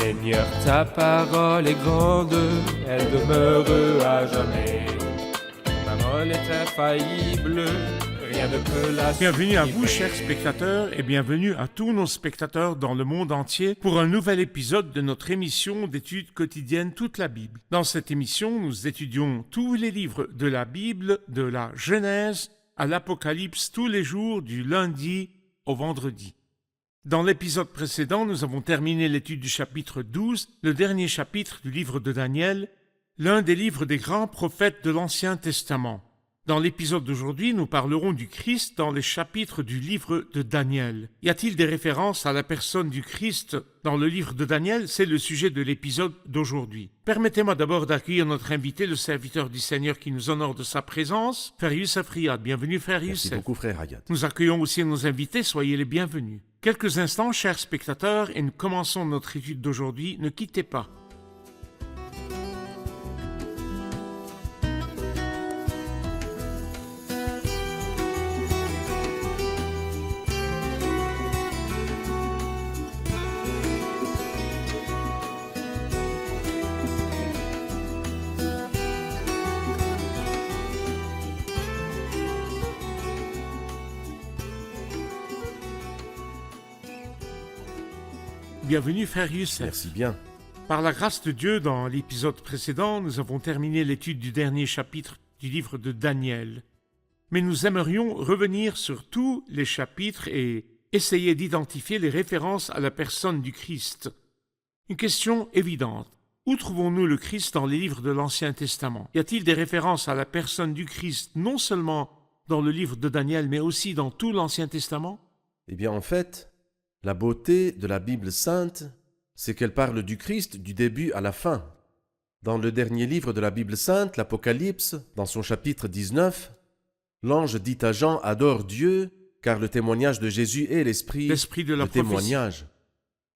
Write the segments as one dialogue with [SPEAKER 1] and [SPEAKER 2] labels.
[SPEAKER 1] Seigneur, ta parole est grande, elle demeure à jamais. Ta parole est infaillible, rien ne peut la
[SPEAKER 2] Bienvenue à vous,
[SPEAKER 1] supprimer.
[SPEAKER 2] chers spectateurs, et bienvenue à tous nos spectateurs dans le monde entier pour un nouvel épisode de notre émission d'études quotidiennes Toute la Bible. Dans cette émission, nous étudions tous les livres de la Bible, de la Genèse à l'Apocalypse, tous les jours du lundi au vendredi. Dans l'épisode précédent, nous avons terminé l'étude du chapitre 12, le dernier chapitre du livre de Daniel, l'un des livres des grands prophètes de l'Ancien Testament. Dans l'épisode d'aujourd'hui, nous parlerons du Christ dans les chapitres du livre de Daniel. Y a-t-il des références à la personne du Christ dans le livre de Daniel? C'est le sujet de l'épisode d'aujourd'hui. Permettez-moi d'abord d'accueillir notre invité, le serviteur du Seigneur qui nous honore de sa présence, Frère Youssef Riyad. Bienvenue, Frère
[SPEAKER 3] Merci
[SPEAKER 2] Youssef.
[SPEAKER 3] beaucoup, frère Hayat.
[SPEAKER 2] Nous accueillons aussi nos invités, soyez les bienvenus. Quelques instants, chers spectateurs, et nous commençons notre étude d'aujourd'hui. Ne quittez pas. Bienvenue, Frère Youssef.
[SPEAKER 3] Merci bien.
[SPEAKER 2] Par la grâce de Dieu, dans l'épisode précédent, nous avons terminé l'étude du dernier chapitre du livre de Daniel. Mais nous aimerions revenir sur tous les chapitres et essayer d'identifier les références à la personne du Christ. Une question évidente. Où trouvons-nous le Christ dans les livres de l'Ancien Testament? Y a-t-il des références à la personne du Christ non seulement dans le livre de Daniel, mais aussi dans tout l'Ancien Testament?
[SPEAKER 3] Eh bien, en fait, la beauté de la Bible sainte, c'est qu'elle parle du Christ du début à la fin. Dans le dernier livre de la Bible sainte, l'Apocalypse, dans son chapitre 19, l'ange dit à Jean « Adore Dieu, car le témoignage de Jésus est l'esprit
[SPEAKER 2] L'esprit de la
[SPEAKER 3] le
[SPEAKER 2] prophétie.
[SPEAKER 3] témoignage. »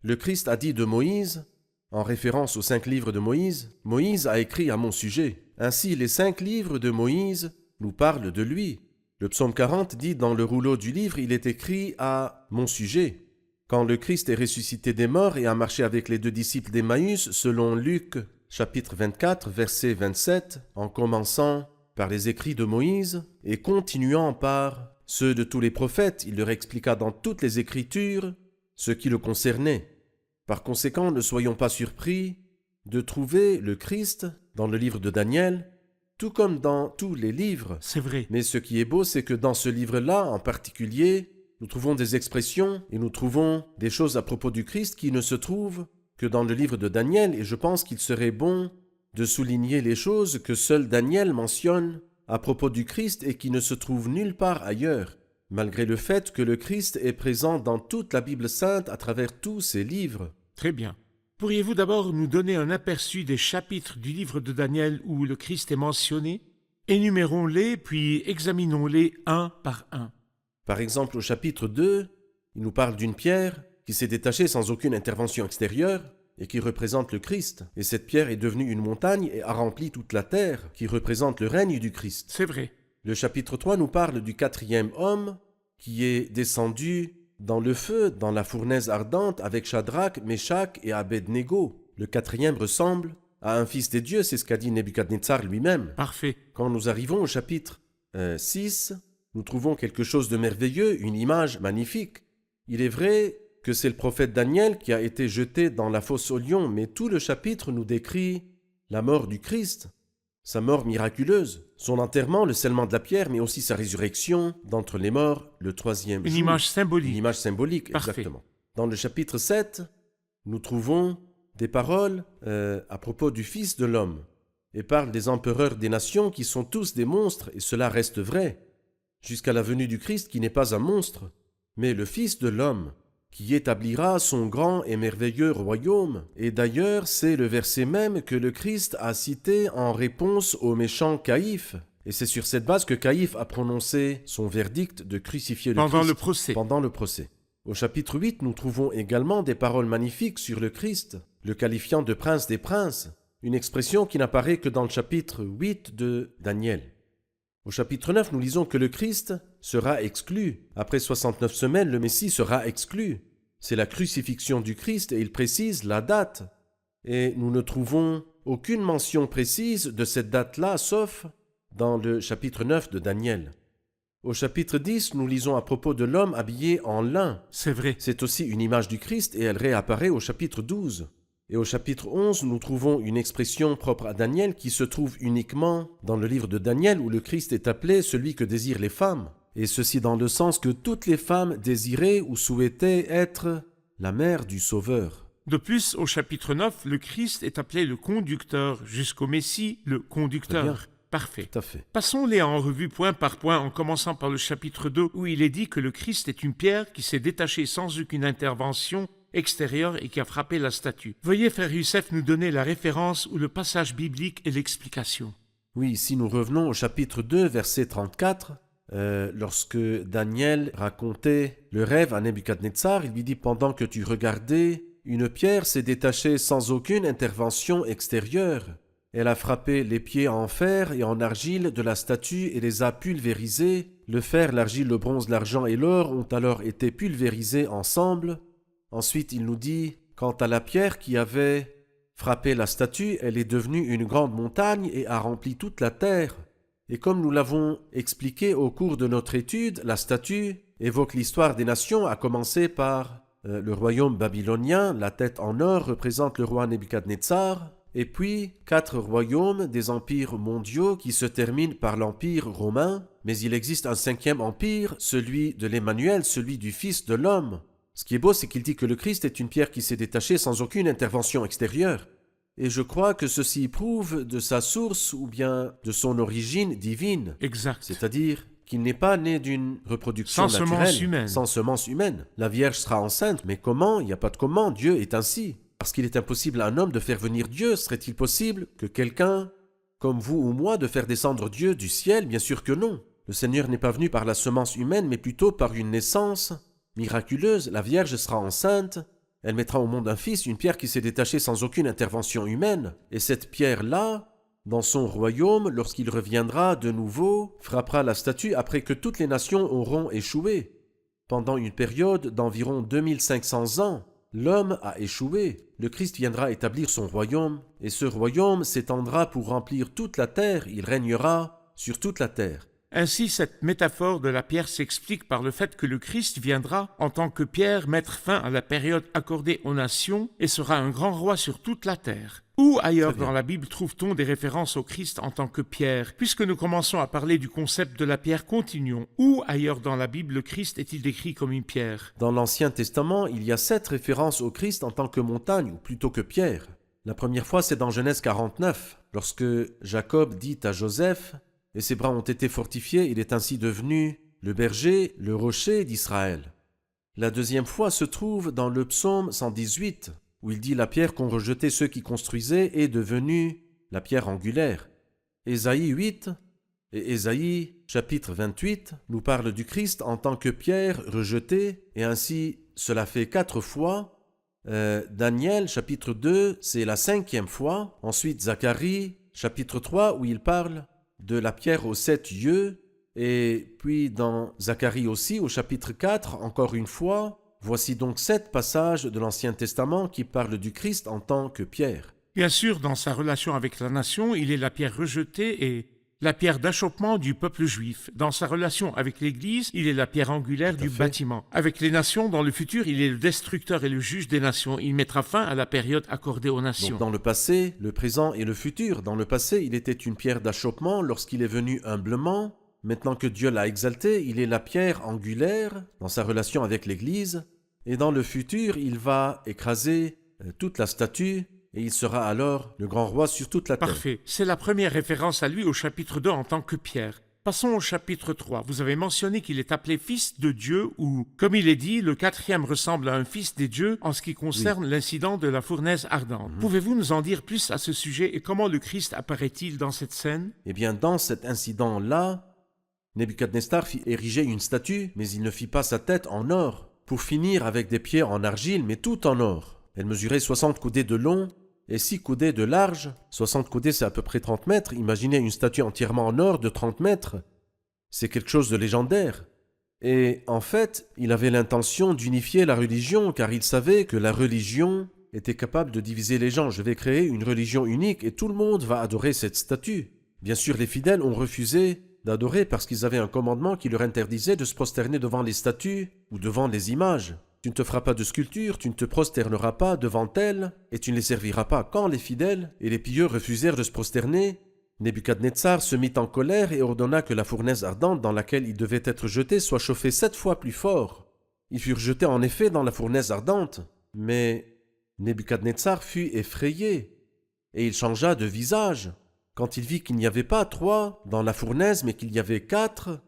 [SPEAKER 3] Le Christ a dit de Moïse, en référence aux 5 livres de Moïse, « Moïse a écrit à mon sujet. » Ainsi, les 5 livres de Moïse nous parlent de lui. Le psaume 40 dit dans le rouleau du livre, il est écrit à mon sujet. Quand le Christ est ressuscité des morts et a marché avec les 2 disciples d'Emmaüs, selon Luc, chapitre 24, verset 27, en commençant par les écrits de Moïse et continuant par ceux de tous les prophètes, il leur expliqua dans toutes les Écritures ce qui le concernait. Par conséquent, ne soyons pas surpris de trouver le Christ dans le livre de Daniel, tout comme dans tous les livres.
[SPEAKER 2] C'est vrai.
[SPEAKER 3] Mais ce qui est beau, c'est que dans ce livre-là, en particulier, nous trouvons des expressions et nous trouvons des choses à propos du Christ qui ne se trouvent que dans le livre de Daniel, et je pense qu'il serait bon de souligner les choses que seul Daniel mentionne à propos du Christ et qui ne se trouvent nulle part ailleurs, malgré le fait que le Christ est présent dans toute la Bible sainte à travers tous ses livres.
[SPEAKER 2] Très bien. Pourriez-vous d'abord nous donner un aperçu des chapitres du livre de Daniel où le Christ est mentionné? Énumérons-les, puis examinons-les un par un.
[SPEAKER 3] Par exemple, au chapitre 2, il nous parle d'une pierre qui s'est détachée sans aucune intervention extérieure et qui représente le Christ. Et cette pierre est devenue une montagne et a rempli toute la terre, qui représente le règne du Christ.
[SPEAKER 2] C'est vrai.
[SPEAKER 3] Le chapitre 3 nous parle du 4e homme qui est descendu dans le feu, dans la fournaise ardente avec Shadrach, Meshach et Abednego. Le 4e ressemble à un fils des dieux, c'est ce qu'a dit Nebuchadnezzar lui-même.
[SPEAKER 2] Parfait.
[SPEAKER 3] Quand nous arrivons au chapitre 6, nous trouvons quelque chose de merveilleux, une image magnifique. Il est vrai que c'est le prophète Daniel qui a été jeté dans la fosse aux lions, mais tout le chapitre nous décrit la mort du Christ, sa mort miraculeuse, son enterrement, le scellement de la pierre, mais aussi sa résurrection d'entre les morts, le 3e
[SPEAKER 2] Une
[SPEAKER 3] jour.
[SPEAKER 2] image symbolique.
[SPEAKER 3] Une image symbolique,
[SPEAKER 2] Parfait.
[SPEAKER 3] exactement. Dans le chapitre 7, nous trouvons des paroles à propos du Fils de l'homme, et parle des empereurs des nations qui sont tous des monstres, et cela reste vrai, jusqu'à la venue du Christ qui n'est pas un monstre, mais le Fils de l'homme, qui établira son grand et merveilleux royaume. Et d'ailleurs, c'est le verset même que le Christ a cité en réponse au méchant Caïphe. Et c'est sur cette base que Caïphe a prononcé son verdict de crucifier le
[SPEAKER 2] Pendant
[SPEAKER 3] Christ
[SPEAKER 2] le procès.
[SPEAKER 3] pendant le procès. Au chapitre 8, nous trouvons également des paroles magnifiques sur le Christ, le qualifiant de prince des princes, une expression qui n'apparaît que dans le chapitre 8 de Daniel. Au chapitre 9, nous lisons que le Christ sera exclu. Après 69 semaines, le Messie sera exclu. C'est la crucifixion du Christ et il précise la date et nous ne trouvons aucune mention précise de cette date-là, sauf dans le chapitre 9 de Daniel. Au chapitre 10, nous lisons à propos de l'homme habillé en lin.
[SPEAKER 2] C'est vrai.
[SPEAKER 3] C'est aussi une image du Christ et elle réapparaît au chapitre 12. Et au chapitre 11, nous trouvons une expression propre à Daniel qui se trouve uniquement dans le livre de Daniel où le Christ est appelé celui que désirent les femmes. Et ceci dans le sens que toutes les femmes désiraient ou souhaitaient être la mère du Sauveur.
[SPEAKER 2] De plus, au chapitre 9, le Christ est appelé le conducteur, jusqu'au Messie, le
[SPEAKER 3] Très
[SPEAKER 2] conducteur.
[SPEAKER 3] bien.
[SPEAKER 2] Parfait.
[SPEAKER 3] Tout à fait.
[SPEAKER 2] Passons-les en revue point par point en commençant par le chapitre 2 où il est dit que le Christ est une pierre qui s'est détachée sans aucune intervention extérieure et qui a frappé la statue. Veuillez, frère Youssef, nous donner la référence ou le passage biblique et l'explication.
[SPEAKER 3] Oui, ici nous revenons au chapitre 2, verset 34. Lorsque Daniel racontait le rêve à Nebuchadnezzar, il lui dit « Pendant que tu regardais, une pierre s'est détachée sans aucune intervention extérieure. Elle a frappé les pieds en fer et en argile de la statue et les a pulvérisés. Le fer, l'argile, le bronze, l'argent et l'or ont alors été pulvérisés ensemble. Ensuite, il nous dit, quant à la pierre qui avait frappé la statue, elle est devenue une grande montagne et a rempli toute la terre. Et comme nous l'avons expliqué au cours de notre étude, la statue évoque l'histoire des nations, à commencer par le royaume babylonien. La tête en or représente le roi Nebuchadnezzar. Et puis, 4 royaumes des empires mondiaux qui se terminent par l'empire romain, mais il existe un 5e empire, celui de l'Emmanuel, celui du Fils de l'homme. Ce qui est beau, c'est qu'il dit que le Christ est une pierre qui s'est détachée sans aucune intervention extérieure. Et je crois que ceci prouve de sa source ou bien de son origine divine.
[SPEAKER 2] Exact.
[SPEAKER 3] C'est-à-dire qu'il n'est pas né d'une reproduction
[SPEAKER 2] Sans
[SPEAKER 3] naturelle,
[SPEAKER 2] semence humaine.
[SPEAKER 3] sans semence humaine. La Vierge sera enceinte, mais comment? Il n'y a pas de comment, Dieu est ainsi. Parce qu'il est impossible à un homme de faire venir Dieu, serait-il possible que quelqu'un, comme vous ou moi, de faire descendre Dieu du ciel? Bien sûr que non. Le Seigneur n'est pas venu par la semence humaine, mais plutôt par une naissance miraculeuse. La Vierge sera enceinte, elle mettra au monde un fils, une pierre qui s'est détachée sans aucune intervention humaine. Et cette pierre-là, dans son royaume, lorsqu'il reviendra de nouveau, frappera la statue après que toutes les nations auront échoué. Pendant une période d'environ 2500 ans, l'homme a échoué. Le Christ viendra établir son royaume, et ce royaume s'étendra pour remplir toute la terre. Il régnera sur toute la terre.
[SPEAKER 2] Ainsi, cette métaphore de la pierre s'explique par le fait que le Christ viendra en tant que pierre mettre fin à la période accordée aux nations et sera un grand roi sur toute la terre. Où ailleurs
[SPEAKER 3] Très bien.
[SPEAKER 2] dans la Bible trouve-t-on des références au Christ en tant que pierre? Puisque nous commençons à parler du concept de la pierre, continuons. Où ailleurs dans la Bible le Christ est-il décrit comme une pierre?
[SPEAKER 3] Dans l'Ancien Testament, il y a 7 références au Christ en tant que montagne, ou plutôt que pierre. La première fois, c'est dans Genèse 49, lorsque Jacob dit à Joseph « Et ses bras ont été fortifiés, il est ainsi devenu le berger, le rocher d'Israël. » La deuxième fois se trouve dans le psaume 118, où il dit « La pierre qu'ont rejetée ceux qui construisaient est devenue la pierre angulaire. » Ésaïe 8 et Ésaïe chapitre 28 nous parlent du Christ en tant que pierre rejetée, et ainsi cela fait 4 fois. Daniel chapitre 2, c'est la 5e fois. Ensuite Zacharie chapitre 3, où il parle de la pierre aux 7 yeux. Et puis dans Zacharie aussi, au chapitre 4, encore une fois. Voici donc 7 passages de l'Ancien Testament qui parlent du Christ en tant que pierre.
[SPEAKER 2] Bien sûr, dans sa relation avec la nation, il est la pierre rejetée et la pierre d'achoppement du peuple juif. Dans sa relation avec l'Église, il est la pierre angulaire du
[SPEAKER 3] fait.
[SPEAKER 2] bâtiment. Avec les nations, dans le futur, il est le destructeur et le juge des nations. Il mettra fin à la période accordée aux nations.
[SPEAKER 3] Donc dans le passé, le présent et le futur. Dans le passé, il était une pierre d'achoppement lorsqu'il est venu humblement. Maintenant que Dieu l'a exalté, il est la pierre angulaire dans sa relation avec l'Église. Et dans le futur, il va écraser toute la statue et il sera alors le grand roi sur toute la terre.
[SPEAKER 2] Parfait. C'est la première référence à lui au chapitre 2 en tant que pierre. Passons au chapitre 3. Vous avez mentionné qu'il est appelé fils de Dieu ou, comme il est dit, le 4e ressemble à un fils des dieux en ce qui concerne l'incident de la fournaise ardente. Pouvez-vous nous en dire plus à ce sujet et comment le Christ apparaît-il dans cette scène?
[SPEAKER 3] Eh bien, dans cet incident-là, Nebuchadnezzar fit ériger une statue, mais il ne fit pas sa tête en or, pour finir avec des pieds en argile, mais tout en or. Elle mesurait 60 coudées de long et 6 coudées de large. 60 coudées, c'est à peu près 30 mètres. Imaginez une statue entièrement en or de 30 mètres. C'est quelque chose de légendaire. Et en fait, il avait l'intention d'unifier la religion, car il savait que la religion était capable de diviser les gens. Je vais créer une religion unique et tout le monde va adorer cette statue. Bien sûr, les fidèles ont refusé d'adorer parce qu'ils avaient un commandement qui leur interdisait de se prosterner devant les statues ou devant les images. Tu ne te feras pas de sculpture, tu ne te prosterneras pas devant elles et tu ne les serviras pas. Quand les fidèles et les pieux refusèrent de se prosterner, Nebuchadnezzar se mit en colère et ordonna que la fournaise ardente dans laquelle ils devaient être jetés soit chauffée 7 fois plus fort. Ils furent jetés en effet dans la fournaise ardente, mais Nebuchadnezzar fut effrayé et il changea de visage quand il vit qu'il n'y avait pas 3 dans la fournaise mais qu'il y avait 4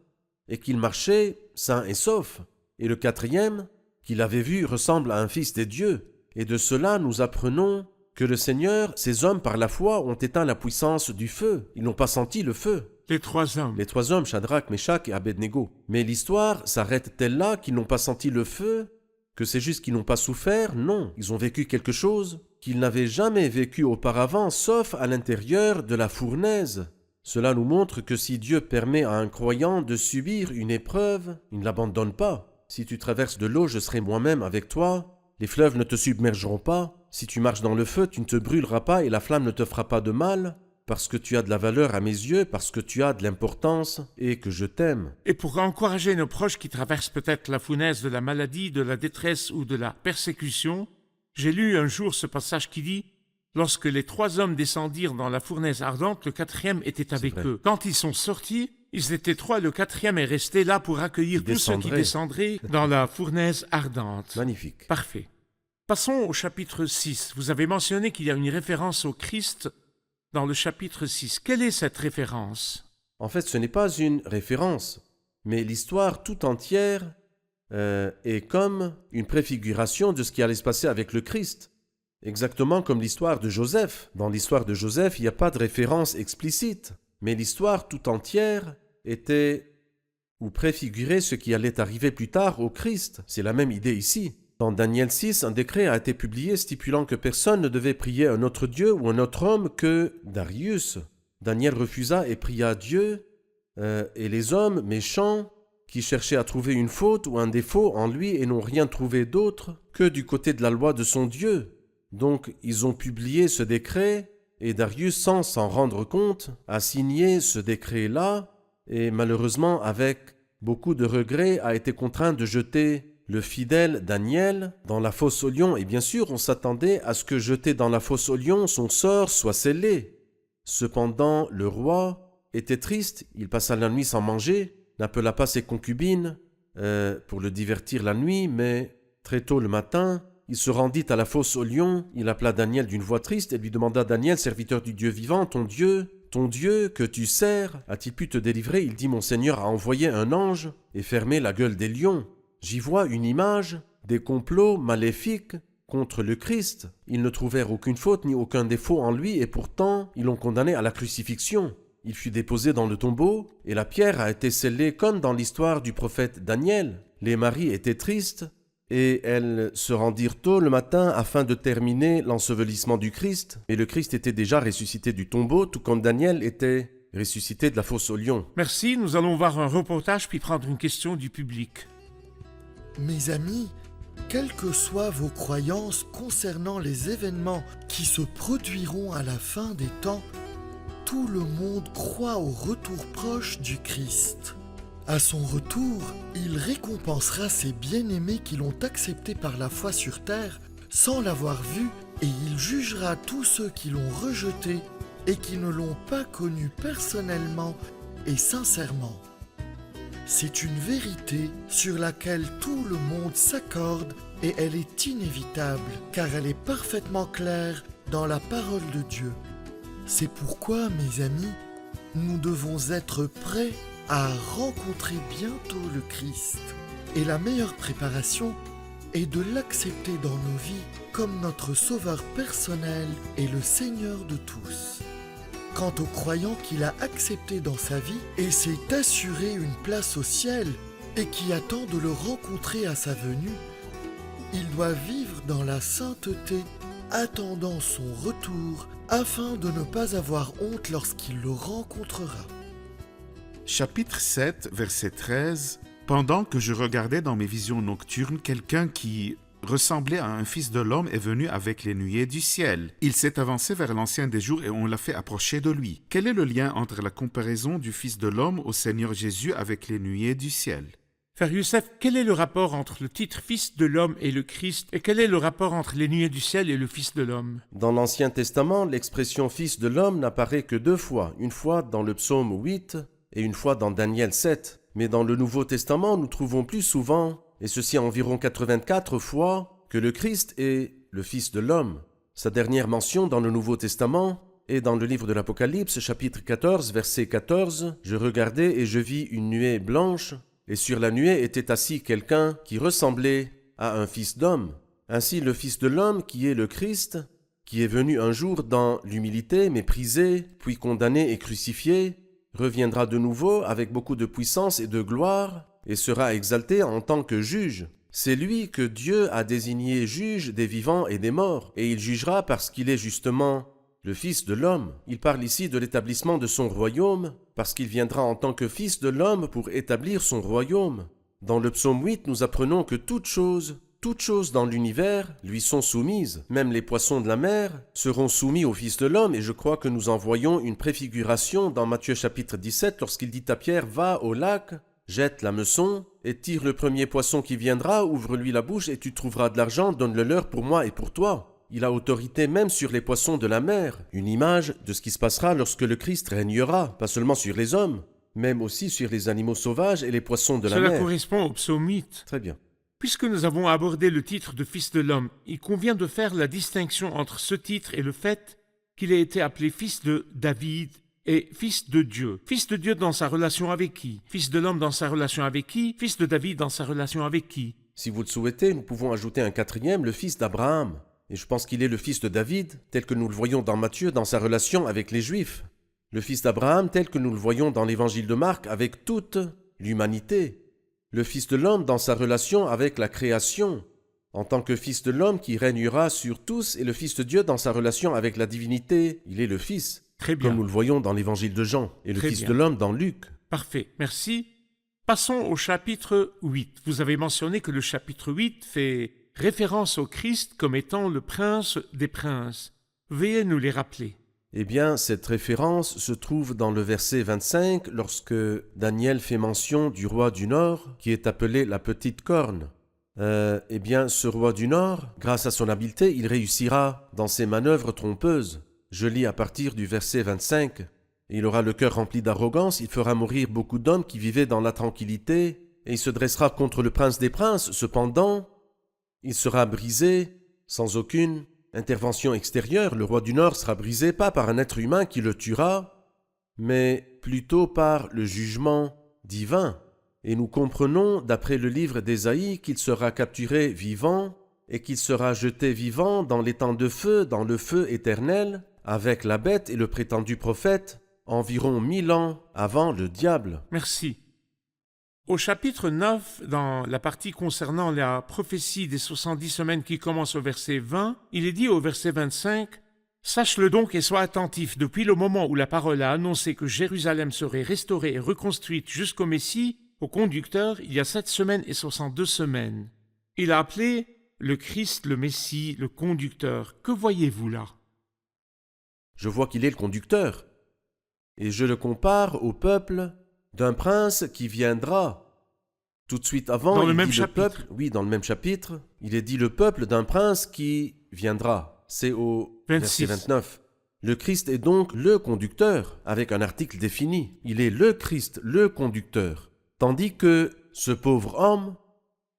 [SPEAKER 3] et qu'il marchait sain et sauf. Et le 4e qu'il avait vu ressemble à un fils des dieux. Et de cela nous apprenons que le Seigneur, ces hommes par la foi ont éteint la puissance du feu. Ils n'ont pas senti le feu.
[SPEAKER 2] Les 3 hommes.
[SPEAKER 3] Les 3 hommes, Shadrach, Meshach et Abednego. Mais l'histoire s'arrête-t-elle là, qu'ils n'ont pas senti le feu? Que c'est juste qu'ils n'ont pas souffert? Non, ils ont vécu quelque chose qu'ils n'avaient jamais vécu auparavant, sauf à l'intérieur de la fournaise. Cela nous montre que si Dieu permet à un croyant de subir une épreuve, il ne l'abandonne pas. Si tu traverses de l'eau, je serai moi-même avec toi. Les fleuves ne te submergeront pas. Si tu marches dans le feu, tu ne te brûleras pas et la flamme ne te fera pas de mal, parce que tu as de la valeur à mes yeux, parce que tu as de l'importance et que je t'aime.
[SPEAKER 2] Et pour encourager nos proches qui traversent peut-être la fournaise de la maladie, de la détresse ou de la persécution, j'ai lu un jour ce passage qui dit « Lorsque les 3 hommes descendirent dans la fournaise ardente, le 4e était avec eux. Quand ils sont sortis, ils étaient 3, le 4e est resté là pour accueillir tous ceux qui descendraient dans la fournaise ardente. »
[SPEAKER 3] Magnifique.
[SPEAKER 2] Parfait. Passons au chapitre 6. Vous avez mentionné qu'il y a une référence au Christ dans le chapitre 6. Quelle est cette référence?
[SPEAKER 3] En fait, ce n'est pas une référence, mais l'histoire tout entière est comme une préfiguration de ce qui allait se passer avec le Christ. Exactement comme l'histoire de Joseph. Dans l'histoire de Joseph, il n'y a pas de référence explicite, mais l'histoire tout entière était ou préfigurait ce qui allait arriver plus tard au Christ. C'est la même idée ici. Dans Daniel 6, un décret a été publié stipulant que personne ne devait prier un autre Dieu ou un autre homme que Darius. Daniel refusa et pria Dieu, et les hommes méchants qui cherchaient à trouver une faute ou un défaut en lui et n'ont rien trouvé d'autre que du côté de la loi de son Dieu. Donc ils ont publié ce décret et Darius, sans s'en rendre compte, a signé ce décret-là et malheureusement avec beaucoup de regrets a été contraint de jeter le fidèle Daniel dans la fosse aux lions. Et bien sûr, on s'attendait à ce que jeté dans la fosse aux lions, son sort soit scellé. Cependant, le roi était triste, il passa la nuit sans manger, n'appela pas ses concubines pour le divertir la nuit, mais très tôt le matin, il se rendit à la fosse aux lions, il appela Daniel d'une voix triste et lui demanda « Daniel, serviteur du Dieu vivant, ton Dieu que tu sers, a-t-il pu te délivrer ?» Il dit « Mon Seigneur a envoyé un ange et fermé la gueule des lions. J'y vois une image des complots maléfiques contre le Christ. Ils ne trouvèrent aucune faute ni aucun défaut en lui et pourtant ils l'ont condamné à la crucifixion. Il fut déposé dans le tombeau et la pierre a été scellée comme dans l'histoire du prophète Daniel. Les maris étaient tristes et elles se rendirent tôt le matin afin de terminer l'ensevelissement du Christ. Et le Christ était déjà ressuscité du tombeau, tout comme Daniel était ressuscité de la fosse aux lions.
[SPEAKER 2] Merci, nous allons voir un reportage puis prendre une question du public.
[SPEAKER 4] Mes amis, quelles que soient vos croyances concernant les événements qui se produiront à la fin des temps, tout le monde croit au retour proche du Christ. À son retour, il récompensera ses bien-aimés qui l'ont accepté par la foi sur terre sans l'avoir vu et il jugera tous ceux qui l'ont rejeté et qui ne l'ont pas connu personnellement et sincèrement. C'est une vérité sur laquelle tout le monde s'accorde et elle est inévitable car elle est parfaitement claire dans la parole de Dieu. C'est pourquoi, mes amis, nous devons être prêts à rencontrer bientôt le Christ. Et la meilleure préparation est de l'accepter dans nos vies comme notre sauveur personnel et le Seigneur de tous. Quant au croyant qu'il a accepté dans sa vie et s'est assuré une place au ciel et qui attend de le rencontrer à sa venue, il doit vivre dans la sainteté, attendant son retour afin de ne pas avoir honte lorsqu'il le rencontrera.
[SPEAKER 5] Chapitre 7, verset 13. Pendant que je regardais dans mes visions nocturnes quelqu'un qui ressemblait à un fils de l'homme est venu avec les nuées du ciel. Il s'est avancé vers l'ancien des jours et on l'a fait approcher de lui. Quel est le lien entre la comparaison du fils de l'homme au Seigneur Jésus avec les nuées du ciel?
[SPEAKER 2] Frère Youssef, quel est le rapport entre le titre Fils de l'homme et le Christ, et quel est le rapport entre les nuées du ciel et le Fils de l'homme?
[SPEAKER 3] Dans l'Ancien Testament, l'expression Fils de l'homme n'apparaît que 2 fois, une fois dans le psaume 8 et une fois dans Daniel 7. Mais dans le Nouveau Testament, nous trouvons plus souvent, et ceci environ 84 fois, que le Christ est le Fils de l'homme. Sa dernière mention dans le Nouveau Testament est dans le livre de l'Apocalypse, chapitre 14, verset 14. « Je regardai et je vis une nuée blanche, et sur la nuée était assis quelqu'un qui ressemblait à un fils d'homme. Ainsi le Fils de l'homme, qui est le Christ, qui est venu un jour dans l'humilité, méprisé, puis condamné et crucifié, reviendra de nouveau avec beaucoup de puissance et de gloire, et sera exalté en tant que juge. C'est lui que Dieu a désigné juge des vivants et des morts, et il jugera parce qu'il est justement le Fils de l'homme. Il parle ici de l'établissement de son royaume, parce qu'il viendra en tant que Fils de l'homme pour établir son royaume. Dans le psaume 8, nous apprenons que toutes choses dans l'univers lui sont soumises. Même les poissons de la mer seront soumis au Fils de l'homme, et je crois que nous en voyons une préfiguration dans Matthieu chapitre 17, lorsqu'il dit à Pierre « Va au lac, jette l'hameçon, et tire le premier poisson qui viendra, ouvre-lui la bouche, et tu trouveras de l'argent, donne-le leur pour moi et pour toi. » Il a autorité même sur les poissons de la mer, une image de ce qui se passera lorsque le Christ régnera, pas seulement sur les hommes, même aussi sur les animaux sauvages et les poissons de la mer.
[SPEAKER 2] Cela correspond au psaume 8.
[SPEAKER 3] Très bien.
[SPEAKER 2] Puisque nous avons abordé le titre de Fils de l'homme, il convient de faire la distinction entre ce titre et le fait qu'il ait été appelé Fils de David et Fils de Dieu. Fils de Dieu dans sa relation avec qui? Fils de l'homme dans sa relation avec qui? Fils de David dans sa relation avec qui?
[SPEAKER 3] Si vous le souhaitez, nous pouvons ajouter un 4e, le fils d'Abraham. Et je pense qu'il est le fils de David, tel que nous le voyons dans Matthieu dans sa relation avec les Juifs. Le fils d'Abraham, tel que nous le voyons dans l'évangile de Marc avec toute l'humanité. Le fils de l'homme dans sa relation avec la création, en tant que fils de l'homme qui régnera sur tous, et le fils de Dieu dans sa relation avec la divinité. Il est le fils,
[SPEAKER 2] Très bien.
[SPEAKER 3] comme nous le voyons dans l'évangile de Jean, et le
[SPEAKER 2] Très
[SPEAKER 3] fils
[SPEAKER 2] bien.
[SPEAKER 3] de l'homme dans Luc.
[SPEAKER 2] Parfait, merci. Passons au chapitre 8. Vous avez mentionné que le chapitre 8 fait référence au Christ comme étant le prince des princes. Veuillez nous les rappeler.
[SPEAKER 3] Eh bien, cette référence se trouve dans le verset 25, lorsque Daniel fait mention du roi du Nord, qui est appelé la petite corne. Eh bien, ce roi du Nord, grâce à son habileté, il réussira dans ses manœuvres trompeuses. Je lis à partir du verset 25. « Il aura le cœur rempli d'arrogance, il fera mourir beaucoup d'hommes qui vivaient dans la tranquillité, et il se dressera contre le prince des princes. Cependant, il sera brisé sans aucune intervention extérieure. Le roi du Nord sera brisé pas par un être humain qui le tuera, mais plutôt par le jugement divin. Et nous comprenons, d'après le livre d'Ésaïe, qu'il sera capturé vivant et qu'il sera jeté vivant dans l'étang de feu, dans le feu éternel, avec la bête et le prétendu prophète, environ 1000 ans avant le diable. »
[SPEAKER 2] Merci. Au chapitre 9, dans la partie concernant la prophétie des 70 semaines qui commence au verset 20, il est dit au verset 25 « Sache-le donc et sois attentif, depuis le moment où la parole a annoncé que Jérusalem serait restaurée et reconstruite jusqu'au Messie, au conducteur, il y a 7 semaines et 62 semaines. Il a appelé le Christ, le Messie, le conducteur. Que voyez-vous là?
[SPEAKER 3] Je vois qu'il est le conducteur, et je le compare au peuple d'un prince qui viendra. Tout de suite avant,
[SPEAKER 2] Dans le
[SPEAKER 3] il
[SPEAKER 2] même
[SPEAKER 3] dit
[SPEAKER 2] chapitre.
[SPEAKER 3] le peuple, oui, dans le même chapitre, il est dit le peuple d'un prince qui viendra. C'est au
[SPEAKER 2] 26.
[SPEAKER 3] verset 29. Le Christ est donc le conducteur, avec un article défini. Il est le Christ, le conducteur. Tandis que ce pauvre homme,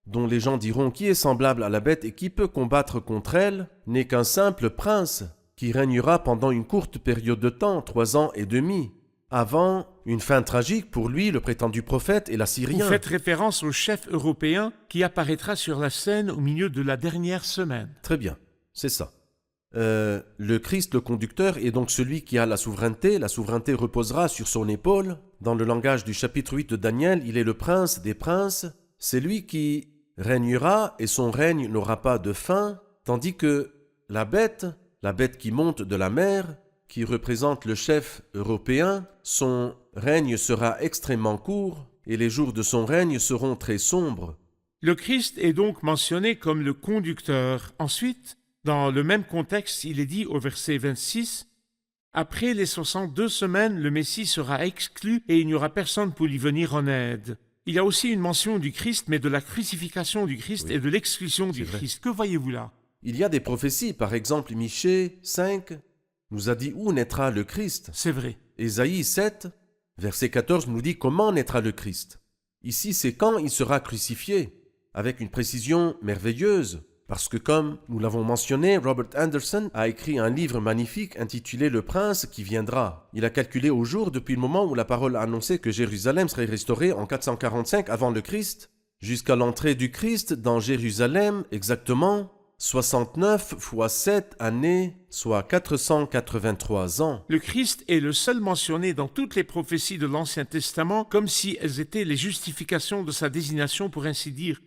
[SPEAKER 3] dont les gens diront qui est semblable à la bête et qui peut combattre contre elle, n'est qu'un simple prince qui régnera pendant une courte période de temps, 3 ans et demi, avant une fin tragique pour lui, le prétendu prophète et
[SPEAKER 2] Vous
[SPEAKER 3] l'Assyrien.
[SPEAKER 2] faites référence au chef européen qui apparaîtra sur la scène au milieu de la dernière semaine.
[SPEAKER 3] Très bien, c'est ça. Le Christ, le conducteur, est donc celui qui a la souveraineté. La souveraineté reposera sur son épaule. Dans le langage du chapitre 8 de Daniel, il est le prince des princes. C'est lui qui régnera et son règne n'aura pas de fin, tandis que la bête qui monte de la mer, qui représente le chef européen, son règne sera extrêmement court et les jours de son règne seront très sombres.
[SPEAKER 2] Le Christ est donc mentionné comme le conducteur. Ensuite, dans le même contexte, il est dit au verset 26, « Après les 62 semaines, le Messie sera exclu et il n'y aura personne pour lui venir en aide. » Il y a aussi une mention du Christ, mais de la crucifixion du Christ
[SPEAKER 3] Oui.
[SPEAKER 2] et de l'exclusion du
[SPEAKER 3] vrai.
[SPEAKER 2] Christ. Que voyez-vous là?
[SPEAKER 3] Il y a des prophéties, par exemple Michée 5 nous a dit où naîtra le Christ.
[SPEAKER 2] C'est vrai.
[SPEAKER 3] Ésaïe 7, verset 14 nous dit comment naîtra le Christ. Ici, c'est quand il sera crucifié, avec une précision merveilleuse, parce que comme nous l'avons mentionné, Robert Anderson a écrit un livre magnifique intitulé « Le prince qui viendra ». Il a calculé au jour depuis le moment où la parole a annoncé que Jérusalem serait restaurée en 445 avant le Christ, jusqu'à l'entrée du Christ dans Jérusalem, exactement 69 fois 7 années, soit 483 ans.
[SPEAKER 2] Le Christ est le seul mentionné dans toutes les prophéties de l'Ancien Testament comme si elles étaient les justifications de sa désignation, pour ainsi dire.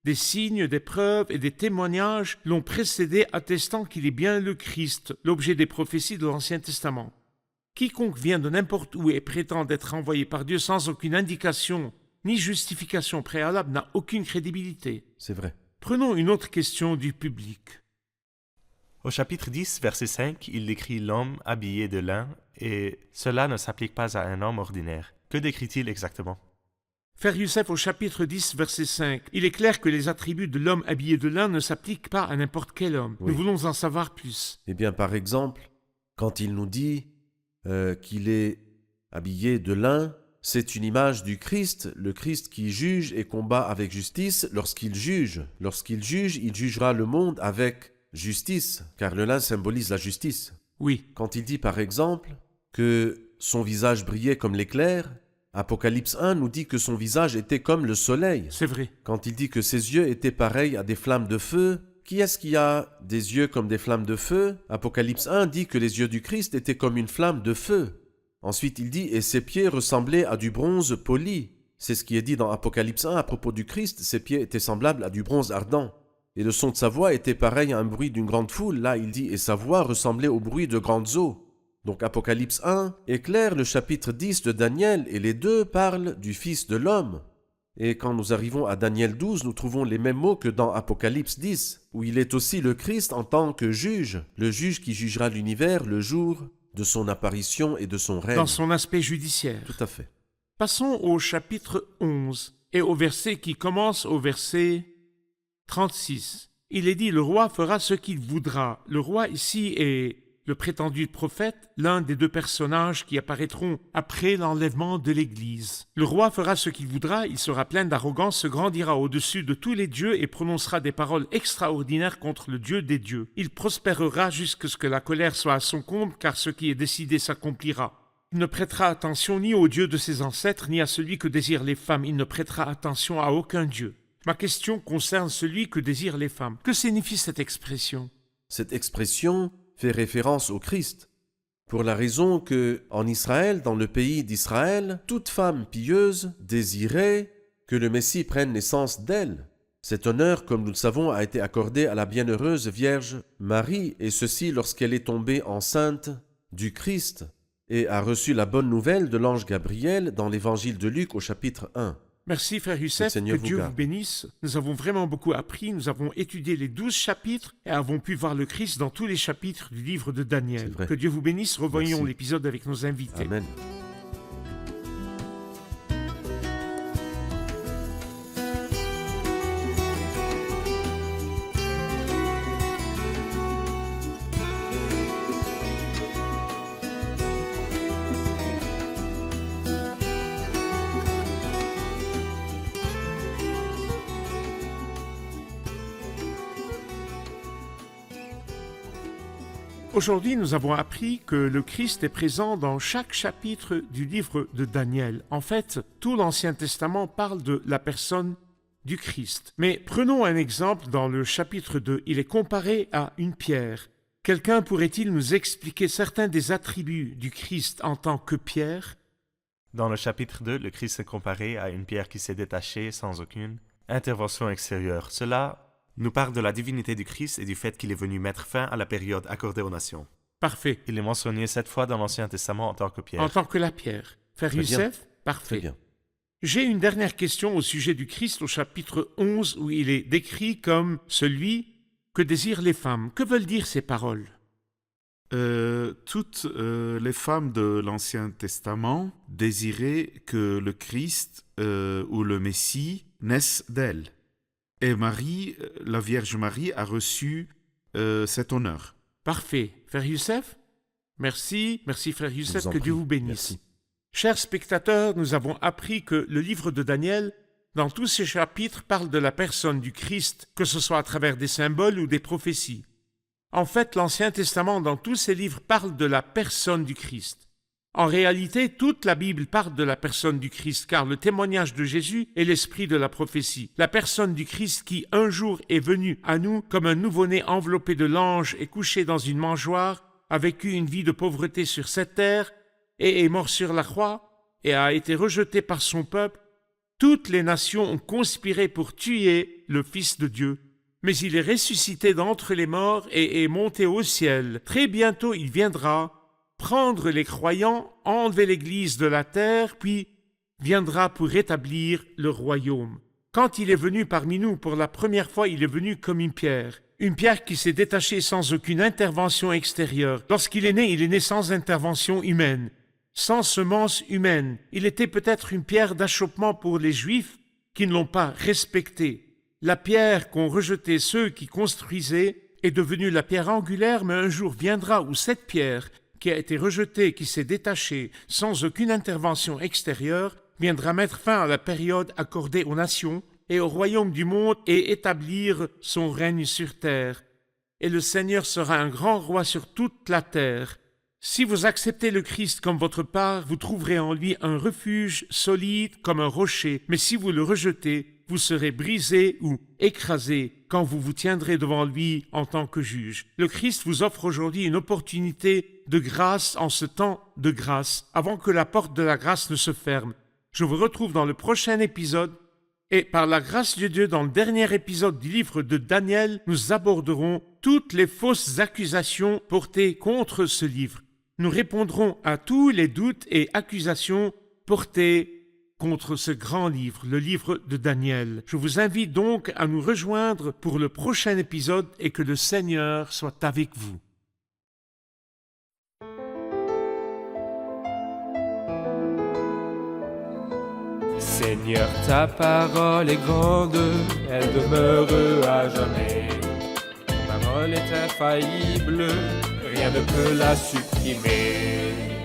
[SPEAKER 2] Des signes, des preuves et des témoignages l'ont précédé, attestant qu'il est bien le Christ, l'objet des prophéties de l'Ancien Testament. Quiconque vient de n'importe où et prétend être envoyé par Dieu sans aucune indication ni justification préalable n'a aucune crédibilité.
[SPEAKER 3] C'est vrai.
[SPEAKER 2] Prenons une autre question du public.
[SPEAKER 6] Au chapitre 10, verset 5, il décrit l'homme habillé de lin, et cela ne s'applique pas à un homme ordinaire. Que décrit-il exactement?
[SPEAKER 2] Frère Youssef, au chapitre 10, verset 5, il est clair que les attributs de l'homme habillé de lin ne s'appliquent pas à n'importe quel homme.
[SPEAKER 3] Oui.
[SPEAKER 2] Nous voulons en savoir plus.
[SPEAKER 3] Eh bien, par exemple, quand il nous dit qu'il est habillé de lin, c'est une image du Christ, le Christ qui juge et combat avec justice lorsqu'il juge. Lorsqu'il juge, il jugera le monde avec justice, car le lin symbolise la justice.
[SPEAKER 2] Oui,
[SPEAKER 3] Quand il dit par exemple que son visage brillait comme l'éclair, Apocalypse 1 nous dit que son visage était comme le soleil.
[SPEAKER 2] c'est vrai.
[SPEAKER 3] Quand il dit que ses yeux étaient pareils à des flammes de feu, qui est-ce qui a des yeux comme des flammes de feu? Apocalypse 1 dit que les yeux du Christ étaient comme une flamme de feu. Ensuite il dit « Et ses pieds ressemblaient à du bronze poli ». C'est ce qui est dit dans Apocalypse 1 à propos du Christ, ses pieds étaient semblables à du bronze ardent. Et le son de sa voix était pareil à un bruit d'une grande foule. Là il dit « Et sa voix ressemblait au bruit de grandes eaux ». Donc Apocalypse 1 éclaire le chapitre 10 de Daniel et les deux parlent du Fils de l'homme. Et quand nous arrivons à Daniel 12, nous trouvons les mêmes mots que dans Apocalypse 10, où il est aussi le Christ en tant que juge, le juge qui jugera l'univers le jour de son apparition et de son règne.
[SPEAKER 2] Dans son aspect judiciaire.
[SPEAKER 3] Tout à fait.
[SPEAKER 2] Passons au chapitre 11 et au verset qui commence au verset 36. Il est dit « Le roi fera ce qu'il voudra ». Le roi ici est le prétendu prophète, l'un des deux personnages qui apparaîtront après l'enlèvement de l'Église. Le roi fera ce qu'il voudra, il sera plein d'arrogance, se grandira au-dessus de tous les dieux et prononcera des paroles extraordinaires contre le Dieu des dieux. Il prospérera jusqu'à ce que la colère soit à son comble, car ce qui est décidé s'accomplira. Il ne prêtera attention ni au Dieu de ses ancêtres, ni à celui que désirent les femmes. Il ne prêtera attention à aucun Dieu. Ma question concerne celui que désirent les femmes. Que signifie cette expression?
[SPEAKER 3] Cette expression fait référence au Christ, pour la raison que, en Israël, dans le pays d'Israël, toute femme pieuse désirait que le Messie prenne naissance d'elle. Cet honneur, comme nous le savons, a été accordé à la bienheureuse Vierge Marie, et ceci lorsqu'elle est tombée enceinte du Christ et a reçu la bonne nouvelle de l'ange Gabriel dans l'évangile de Luc au chapitre 1.
[SPEAKER 2] Merci Frère Youssef,
[SPEAKER 3] Que Seigneur
[SPEAKER 2] que Dieu
[SPEAKER 3] vous
[SPEAKER 2] vous
[SPEAKER 3] garde.
[SPEAKER 2] bénisse. Nous avons vraiment beaucoup appris, nous avons étudié les 12 chapitres et avons pu voir le Christ dans tous les chapitres du livre de Daniel.
[SPEAKER 3] C'est vrai.
[SPEAKER 2] Que Dieu vous bénisse, revoyons
[SPEAKER 3] Merci.
[SPEAKER 2] l'épisode avec nos invités.
[SPEAKER 3] Amen.
[SPEAKER 2] Aujourd'hui, nous avons appris que le Christ est présent dans chaque chapitre du livre de Daniel. En fait, tout l'Ancien Testament parle de la personne du Christ. Mais prenons un exemple dans le chapitre 2. Il est comparé à une pierre. Quelqu'un pourrait-il nous expliquer certains des attributs du Christ en tant que pierre?
[SPEAKER 6] Dans le chapitre 2, le Christ est comparé à une pierre qui s'est détachée sans aucune intervention extérieure. Cela nous parle de la divinité du Christ et du fait qu'il est venu mettre fin à la période accordée aux nations.
[SPEAKER 2] Parfait.
[SPEAKER 6] Il est mentionné 7 fois dans l'Ancien Testament en tant que pierre.
[SPEAKER 2] En tant que la pierre. Frère
[SPEAKER 3] Très bien.
[SPEAKER 2] Youssef? Parfait.
[SPEAKER 3] Très bien.
[SPEAKER 2] J'ai une dernière question au sujet du Christ au chapitre 11 où il est décrit comme celui que désirent les femmes. Que veulent dire ces paroles?
[SPEAKER 5] Toutes les femmes de l'Ancien Testament désiraient que le Christ ou le Messie naisse d'elle. Et Marie, la Vierge Marie, a reçu cet honneur.
[SPEAKER 2] Parfait. Frère Youssef? Merci Frère Youssef,
[SPEAKER 3] Je vous en
[SPEAKER 2] que Dieu
[SPEAKER 3] prie.
[SPEAKER 2] vous bénisse.
[SPEAKER 3] Merci.
[SPEAKER 2] Chers spectateurs, nous avons appris que le livre de Daniel, dans tous ses chapitres, parle de la personne du Christ, que ce soit à travers des symboles ou des prophéties. En fait, l'Ancien Testament, dans tous ses livres, parle de la personne du Christ. En réalité, toute la Bible parle de la personne du Christ, car le témoignage de Jésus est l'esprit de la prophétie. La personne du Christ qui, un jour, est venu à nous comme un nouveau-né enveloppé de l'ange et couché dans une mangeoire, a vécu une vie de pauvreté sur cette terre et est mort sur la croix et a été rejeté par son peuple. Toutes les nations ont conspiré pour tuer le Fils de Dieu. Mais il est ressuscité d'entre les morts et est monté au ciel. Très bientôt, il viendra prendre les croyants, enlever l'Église de la terre, puis viendra pour rétablir le royaume. Quand il est venu parmi nous pour la première fois, il est venu comme une pierre qui s'est détachée sans aucune intervention extérieure. Lorsqu'il est né sans intervention humaine, sans semence humaine. Il était peut-être une pierre d'achoppement pour les Juifs qui ne l'ont pas respecté. La pierre qu'ont rejetée ceux qui construisaient est devenue la pierre angulaire, mais un jour viendra où cette pierre qui a été rejetée, qui s'est détachée sans aucune intervention extérieure, viendra mettre fin à la période accordée aux nations et au royaume du monde et établir son règne sur terre. Et le Seigneur sera un grand roi sur toute la terre. Si vous acceptez le Christ comme votre part, vous trouverez en lui un refuge solide comme un rocher. Mais si vous le rejetez, vous serez brisé ou écrasé quand vous vous tiendrez devant lui en tant que juge. Le Christ vous offre aujourd'hui une opportunité de grâce en ce temps de grâce, avant que la porte de la grâce ne se ferme. Je vous retrouve dans le prochain épisode et par la grâce de Dieu, dans le dernier épisode du livre de Daniel, nous aborderons toutes les fausses accusations portées contre ce livre. Nous répondrons à tous les doutes et accusations portées contre ce grand livre, le livre de Daniel. Je vous invite donc à nous rejoindre pour le prochain épisode et que le Seigneur soit avec vous.
[SPEAKER 1] Seigneur, ta parole est grande, elle demeure à jamais. Ta parole est infaillible, rien ne peut la supprimer.